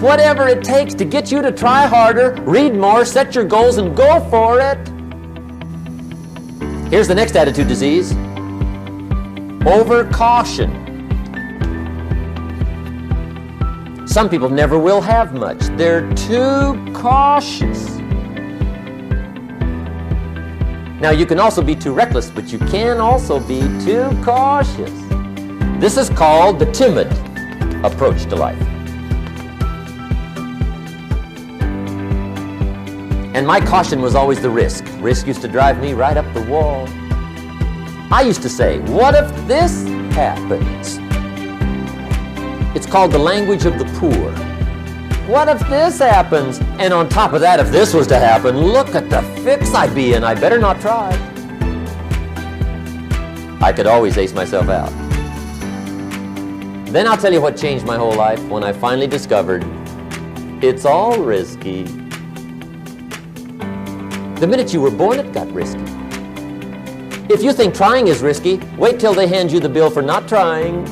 whatever it takes to get you to try harder, read more, set your goals, and go for it. Here's the next attitude disease. Over-caution. Some people never will have much. They're too cautious. Now, you can also be too reckless, but you can also be too cautious. This is called the timid approach to life. And my caution was always the risk. Risk used to drive me right up the wall. I used to say, what if this happens? It's called the language of the poor. What if this happens? And on top of that, if this was to happen, look at the fix I'd be in. I better not try. I could always ace myself out. Then I'll tell you what changed my whole life when I finally discovered it's all risky. The minute you were born, it got risky. If you think trying is risky, wait till they hand you the bill for not trying.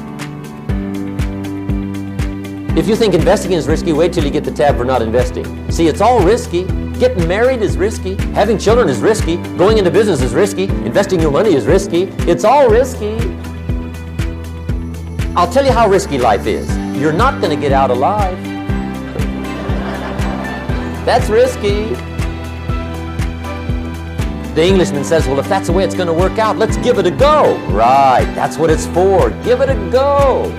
If you think investing is risky, wait till you get the tab for not investing. See, it's all risky. Getting married is risky. Having children is risky. Going into business is risky. Investing your money is risky. It's all risky. I'll tell you how risky life is. You're not going to get out alive. That's risky. The Englishman says, well, if that's the way it's going to work out, let's give it a go. Right, that's what it's for. Give it a go.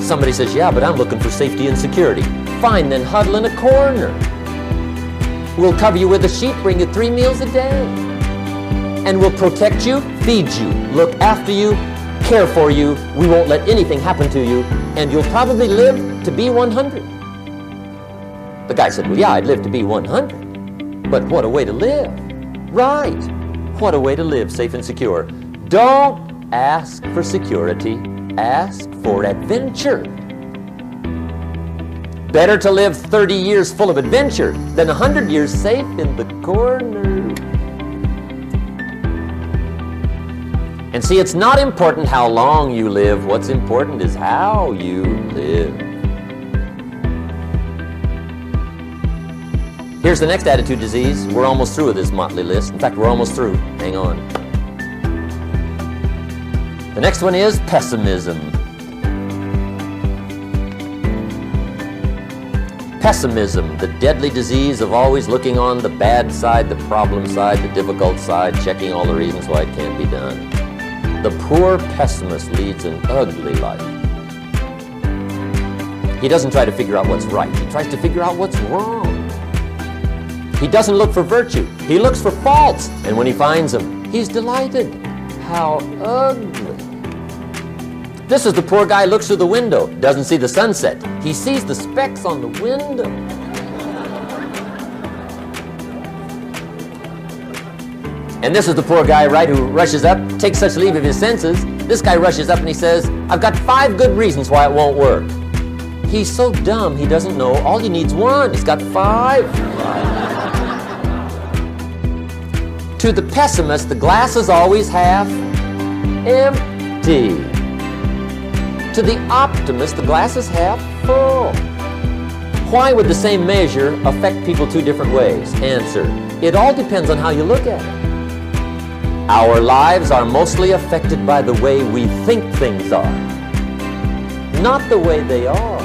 Somebody says, yeah, but I'm looking for safety and security. Fine, then huddle in a corner. We'll cover you with a sheet, bring you 3 meals a day. And we'll protect you, feed you, look after you, care for you. We won't let anything happen to you. And you'll probably live to be 100. The guy said, well, yeah, I'd live to be 100. But what a way to live. Right. What a way to live, safe and secure. Don't ask for security. Ask for adventure. Better to live 30 years full of adventure than 100 years safe in the corner. And see, it's not important how long you live. What's important is how you live. Here's the next attitude disease. We're almost through with this motley list. In fact, we're almost through. Hang on. The next one is pessimism. Pessimism, the deadly disease of always looking on the bad side, the problem side, the difficult side, checking all the reasons why it can't be done. The poor pessimist leads an ugly life. He doesn't try to figure out what's right. He tries to figure out what's wrong. He doesn't look for virtue. He looks for faults. And when he finds them, he's delighted. How ugly. This is the poor guy who looks through the window, doesn't see the sunset. He sees the specks on the window. And this is the poor guy, right, who rushes up, takes such leave of his senses. This guy rushes up and he says, I've got 5 good reasons why it won't work. He's so dumb he doesn't know all he needs 1. He's got 5. To the pessimist, the glass is always half empty. To the optimist, the glass is half full. Why would the same measure affect people 2 different ways? Answer, it all depends on how you look at it. Our lives are mostly affected by the way we think things are, not the way they are.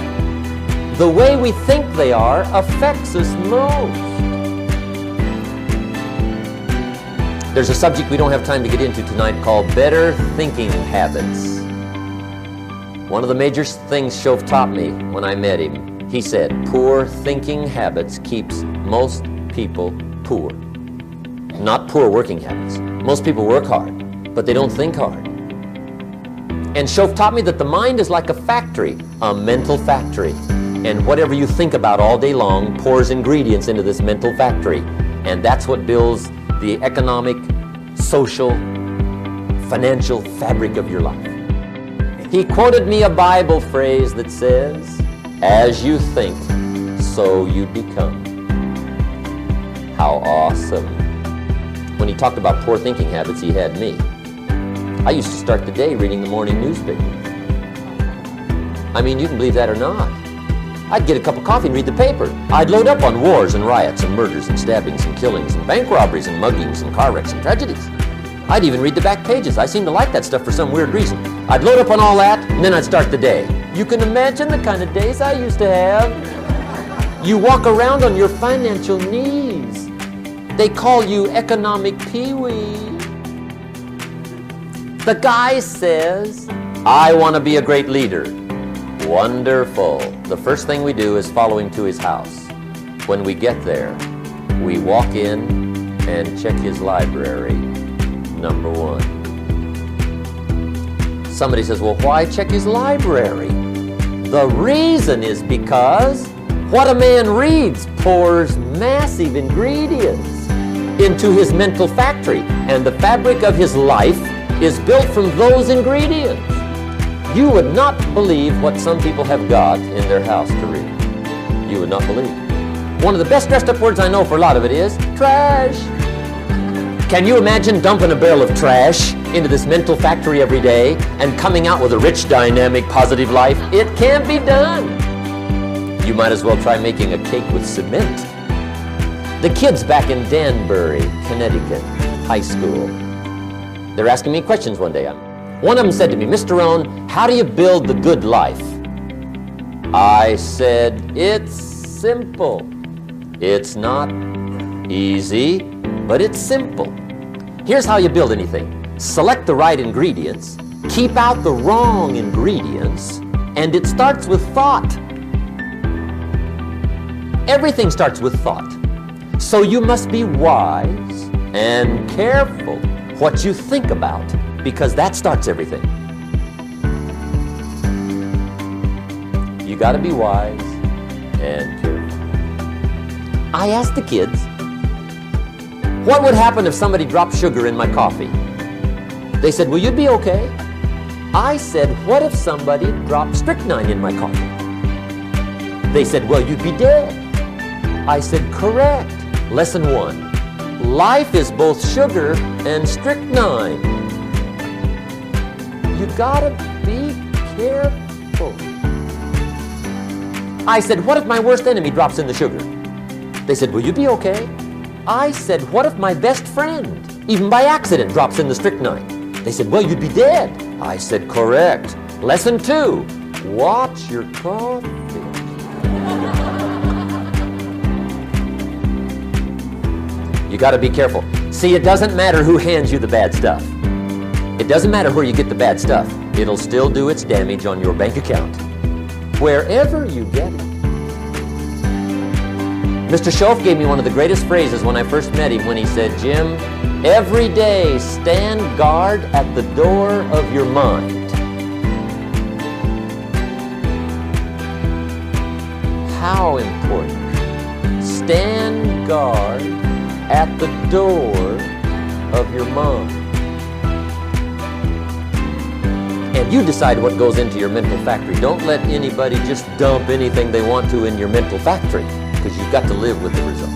The way we think they are affects us most. There's a subject we don't have time to get into tonight called better thinking habits. One of the major things Shoaff taught me when I met him, he said, poor thinking habits keeps most people poor. Not poor working habits. Most people work hard, but they don't think hard. And Shoaff taught me that the mind is like a factory, a mental factory. And whatever you think about all day long pours ingredients into this mental factory. And that's what builds the economic, social, financial fabric of your life. He quoted me a Bible phrase that says, as you think, so you become. How awesome. When he talked about poor thinking habits, he had me. I used to start the day reading the morning newspaper. I mean, you can believe that or not. I'd get a cup of coffee and read the paper. I'd load up on wars and riots and murders and stabbings and killings and bank robberies and muggings and car wrecks and tragedies. I'd even read the back pages. I seem to like that stuff for some weird reason. I'd load up on all that, and then I'd start the day. You can imagine the kind of days I used to have. You walk around on your financial knees. They call you economic peewee. The guy says, I want to be a great leader. Wonderful. The first thing we do is follow him to his house. When we get there, we walk in and check his library. Number one. Somebody says, well, why check his library? The reason is because what a man reads pours massive ingredients into his mental factory, and the fabric of his life is built from those ingredients. You would not believe what some people have got in their house to read. You would not believe. One of the best dressed up words I know for a lot of it is trash. Can you imagine dumping a barrel of trash into this mental factory every day and coming out with a rich, dynamic, positive life? It can't be done. You might as well try making a cake with cement. The kids back in Danbury, Connecticut, high school, they're asking me questions one day. One of them said to me, Mr. Rohn, how do you build the good life? I said, it's simple. It's not easy, but it's simple. Here's how you build anything. Select the right ingredients, keep out the wrong ingredients, and it starts with thought. Everything starts with thought. So you must be wise and careful what you think about, because that starts everything. You got to be wise and careful. I asked the kids, what would happen if somebody dropped sugar in my coffee? They said, well, you'd be okay. I said, what if somebody dropped strychnine in my coffee? They said, well, you'd be dead. I said, correct. Lesson 1. Life is both sugar and strychnine. You gotta be careful. I said, what if my worst enemy drops in the sugar? They said, will you be okay? I said, what if my best friend, even by accident, drops in the strychnine? They said, well, you'd be dead. I said, correct. Lesson 2, watch your coffee. You got to be careful. See, it doesn't matter who hands you the bad stuff. It doesn't matter where you get the bad stuff. It'll still do its damage on your bank account, wherever you get it. Mr. Schoaf gave me one of the greatest phrases when I first met him when he said, Jim, every day stand guard at the door of your mind. How important. Stand guard at the door of your mind. And you decide what goes into your mental factory. Don't let anybody just dump anything they want to in your mental factory, because you've got to live with the result.